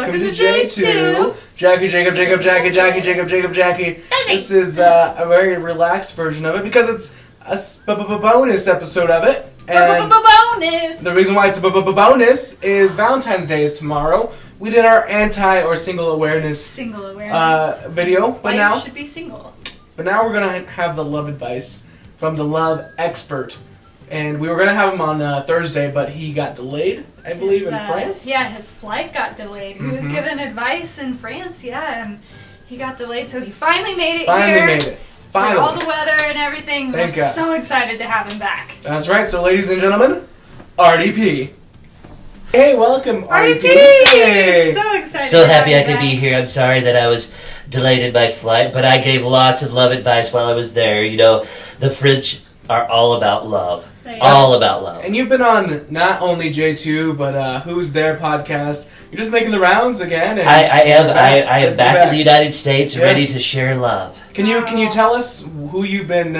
welcome to J2. Jackie, Jacob, Jacob, Jackie, Jackie, Jacob, Jacob, Jackie. This is a very relaxed version of it because it's a bonus episode of it. And bonus! The reason why it's a bonus is Valentine's Day is tomorrow. We did our anti or single awareness video, but now should be single. But now we're gonna have the love advice from the love expert. And we were going to have him on Thursday, but he got delayed, I believe, in France. Yeah, his flight got delayed. He was given advice in France, and he got delayed, so he finally made it here. Finally. For all the weather and everything. We're so excited to have him back. That's right. So, ladies and gentlemen, Artie P. Hey, welcome, Artie P. Hey. So excited. So happy I could be here. I'm sorry that I was delayed in my flight, but I gave lots of love advice while I was there. You know, the French are all about love. All about love. And you've been on not only J2, but Who's There podcast. You're just making the rounds again. And I am back in the United States, ready to share love. Can you tell us who you've been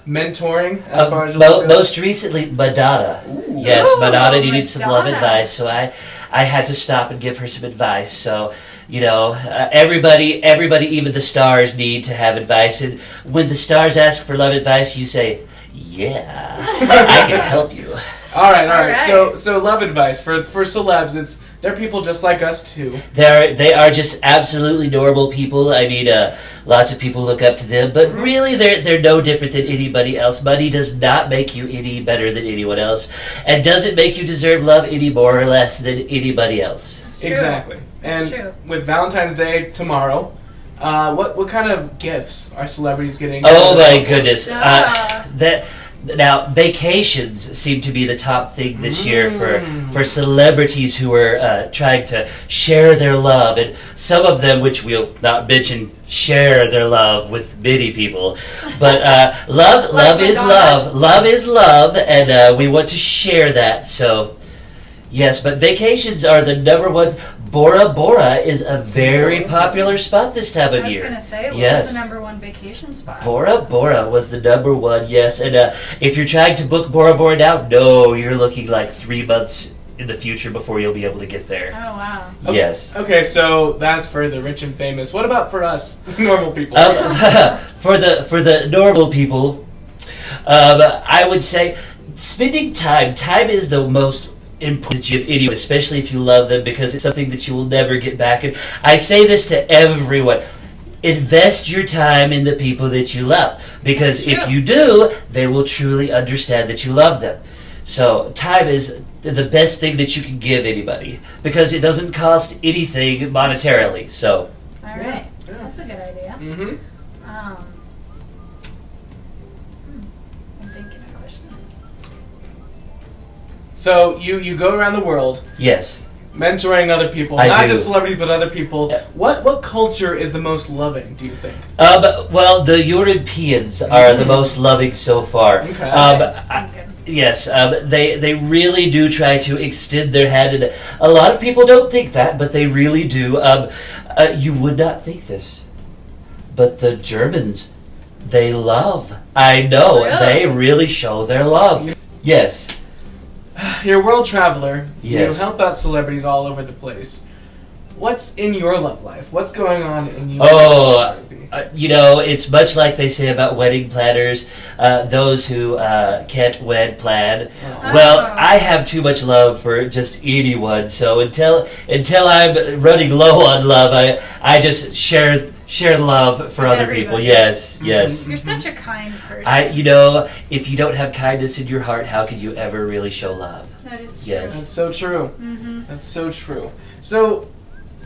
mentoring as far as most recently, Madonna. Ooh. Yes, Madonna needed some love advice, so I had to stop and give her some advice. So, you know, everybody, even the stars need to have advice. And when the stars ask for love advice, you say, yeah, I can help you. All right. So love advice for celebs. They're people just like us too. They are just absolutely normal people. I mean, lots of people look up to them, but really they're no different than anybody else. Money does not make you any better than anyone else, and doesn't make you deserve love any more or less than anybody else. Exactly. And with Valentine's Day tomorrow. What kind of gifts are celebrities getting? Oh my goodness! Now vacations seem to be the top thing this year for celebrities who are trying to share their love, and some of them, which we'll not mention, share their love with many people. But love is love, and we want to share that. So. Yes, but vacations are the number one. Bora Bora is a very popular spot this time of year. I was going to say, what was the number one vacation spot? Bora Bora was the number one, yes. And if you're trying to book Bora Bora now, no, you're looking like 3 months in the future before you'll be able to get there. Oh, wow. Okay. Yes. Okay, so that's for the rich and famous. What about for us, normal people? For the normal people, I would say spending time. Time is the most important to anyone, especially if you love them, because it's something that you will never get back. And I say this to everyone: invest your time in the people that you love, because if you do, they will truly understand that you love them. So time is the best thing that you can give anybody, because it doesn't cost anything monetarily. So all right, that's a good idea. So you go around the world, yes, mentoring other people, not just celebrities but other people. Yeah. What culture is the most loving, do you think? Well, the Europeans are the most loving so far. Okay. Yes, they really do try to extend their hand, and a lot of people don't think that, but they really do. You would not think this, but the Germans, they love. I know, they really show their love. Yes. You're a world traveler. Yes. You help out celebrities all over the place. What's in your love life? What's going on in your life? You know, it's much like they say about wedding planners, those who can't wed plan. Oh. Well, I have too much love for just anyone, so until I'm running low on love, I just share love for other people. Yes. You're such a kind person. If you don't have kindness in your heart, how could you ever really show love? That is true. Yes. That's so true. That's so true. So,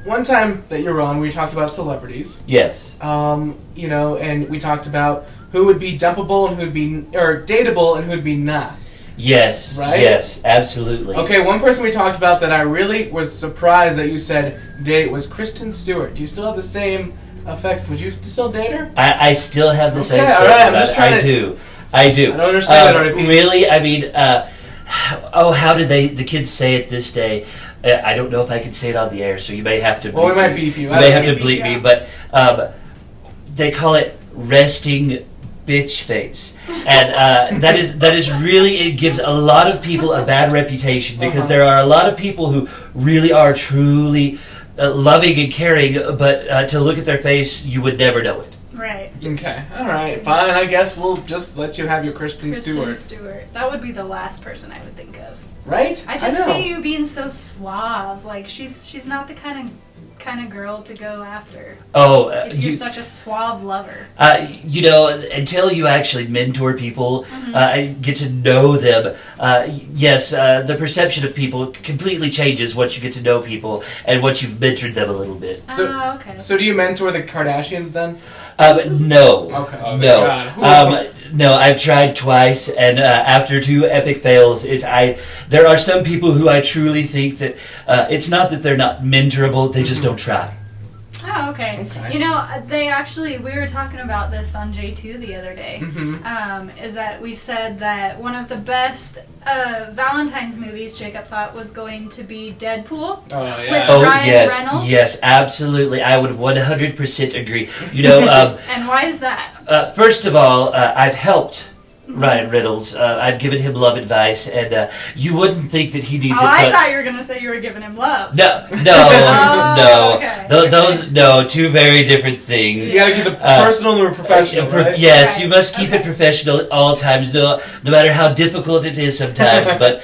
one time that you were on, we talked about celebrities. Yes. And we talked about who would be dumpable and who'd be, or dateable and who'd be not. Yes. Right? Yes, absolutely. Okay, one person we talked about that I really was surprised that you said date was Kristen Stewart. Do you still have the same effects? Would you still date her? I still have the same all stuff. Right, I'm just trying I do. I don't understand that, RP. Really? I mean, how did the kids say it this day? I don't know if I can say it on the air, so you may have to bleep we might beep you. You may have to bleep me, but they call it resting bitch face. And that is really, it gives a lot of people a bad reputation, because there are a lot of people who really are truly loving and caring, but to look at their face, you would never know it. Right. Okay. All right. Fine. I guess we'll just let you have your Kristen Stewart. That would be the last person I would think of. Right? I just see you being so suave. Like she's not the kind of girl to go after. Oh, if you're such a suave lover. Until you actually mentor people, get to know them. Yes, the perception of people completely changes once you get to know people and once you've mentored them a little bit. Okay. So do you mentor the Kardashians then? No. Okay. Oh, no. No, I've tried twice, and after 2 epic fails, there are some people who I truly think that it's not that they're not mentorable; they just don't try. Oh, okay. We were talking about this on J2 the other day. Is that we said that one of the best Valentine's movies Jacob thought was going to be Deadpool. Oh, yeah. With Ryan Reynolds. Yes, absolutely. I would 100% agree. And why is that? First of all, I've helped Ryan Reynolds. I've given him love advice, and you wouldn't think that he needs it. I thought you were going to say you were giving him love. No. Okay. Those, two very different things. You got to keep the personal and the professional, right? Yes, you must keep it professional at all times, no matter how difficult it is sometimes. But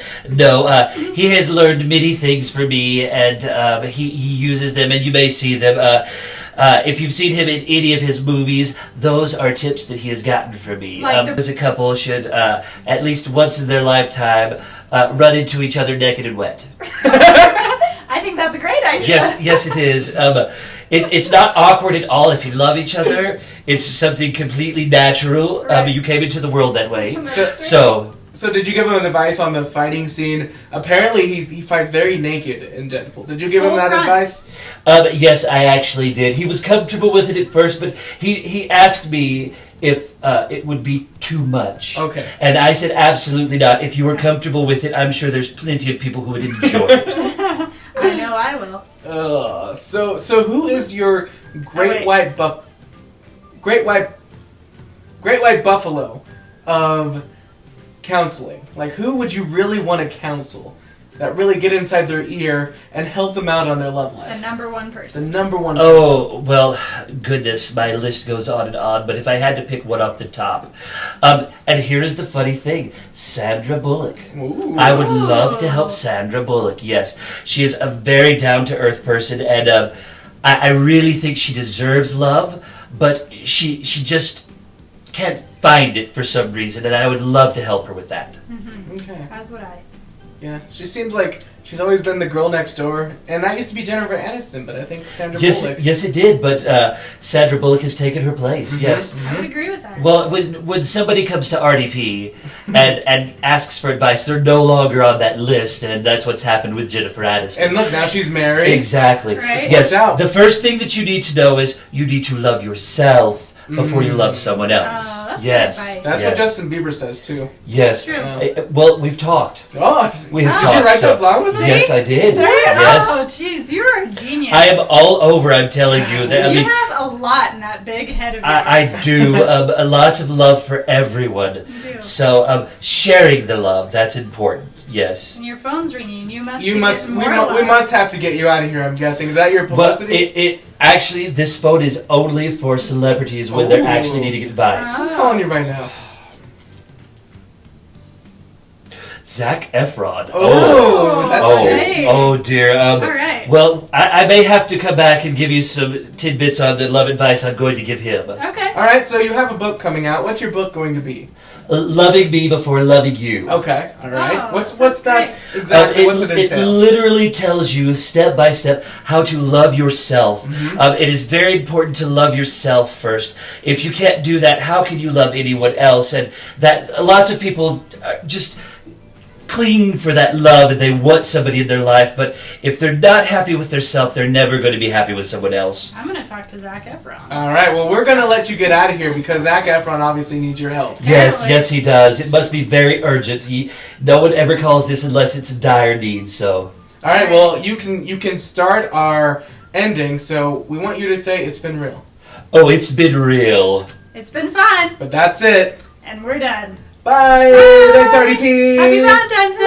he has learned many things from me, and he uses them, and you may see them. If you've seen him in any of his movies, those are tips that he has gotten from me. As a couple should, at least once in their lifetime, run into each other naked and wet. I think that's a great idea. Yes, it is. It's not awkward at all if you love each other. It's something completely natural. Right. You came into the world that way. So did you give him advice on the fighting scene? Apparently he fights very naked in Deadpool. Did you give him that advice? Yes, I actually did. He was comfortable with it at first, but he asked me if it would be too much. Okay. And I said absolutely not. If you were comfortable with it, I'm sure there's plenty of people who would enjoy it. I know I will. So who is your great white buffalo of counseling? Like, who would you really want to counsel that really get inside their ear and help them out on their love life? The number one person. Oh, well, goodness, my list goes on and on, but if I had to pick one off the top. And here is the funny thing, Sandra Bullock. Ooh. I would love to help Sandra Bullock, yes. She is a very down-to-earth person, and I really think she deserves love, but she just can't find it for some reason, and I would love to help her with that. Mm-hmm. Okay. As would I. Yeah, she seems like she's always been the girl next door, and that used to be Jennifer Aniston, but I think Sandra Bullock. Yes, it did, but Sandra Bullock has taken her place. Mm-hmm. Yes, I would agree with that. Well, when somebody comes to Artie P and asks for advice, they're no longer on that list, and that's what's happened with Jennifer Aniston. And look, now she's married. Exactly. Right? Yes. The first thing that you need to know is you need to love yourself before you love someone else. That's yes. good advice. That's what Justin Bieber says too. Yes. True. Well, we've talked. We have talked. Did you write that song with me? Yes, I did. Yes. Oh, jeez, you're a genius. I am all over. I'm telling you. You have a lot in that big head of yours. I do. Lots of love for everyone. You do. So sharing the love—that's important. Yes. And your phone's ringing. We must have to get you out of here. I'm guessing. Is that your publicity? But actually, this phone is only for celebrities when they're actually needing advice. Who's calling you right now? Zac Efron. That's great. Oh dear. All right. Well, I may have to come back and give you some tidbits on the love advice I'm going to give him. Okay. All right. So you have a book coming out. What's your book going to be? Loving me before loving you. Okay. All right. Oh, what's that exactly? What's it entail? It literally tells you step by step how to love yourself. It is very important to love yourself first. If you can't do that, how can you love anyone else? And that lots of people just cling for that love and they want somebody in their life, but if they're not happy with themselves, they're never going to be happy with someone else. I'm going to talk to Zac Efron. All right, well, we're going to let you get out of here because Zac Efron obviously needs your help. Yes, he does. It must be very urgent. No one ever calls this unless it's a dire need, so... All right, well, you can start our ending, so we want you to say it's been real. Oh, it's been real. It's been fun. But that's it. And we're done. Bye. Thanks, Artie P. Happy Valentine's Day.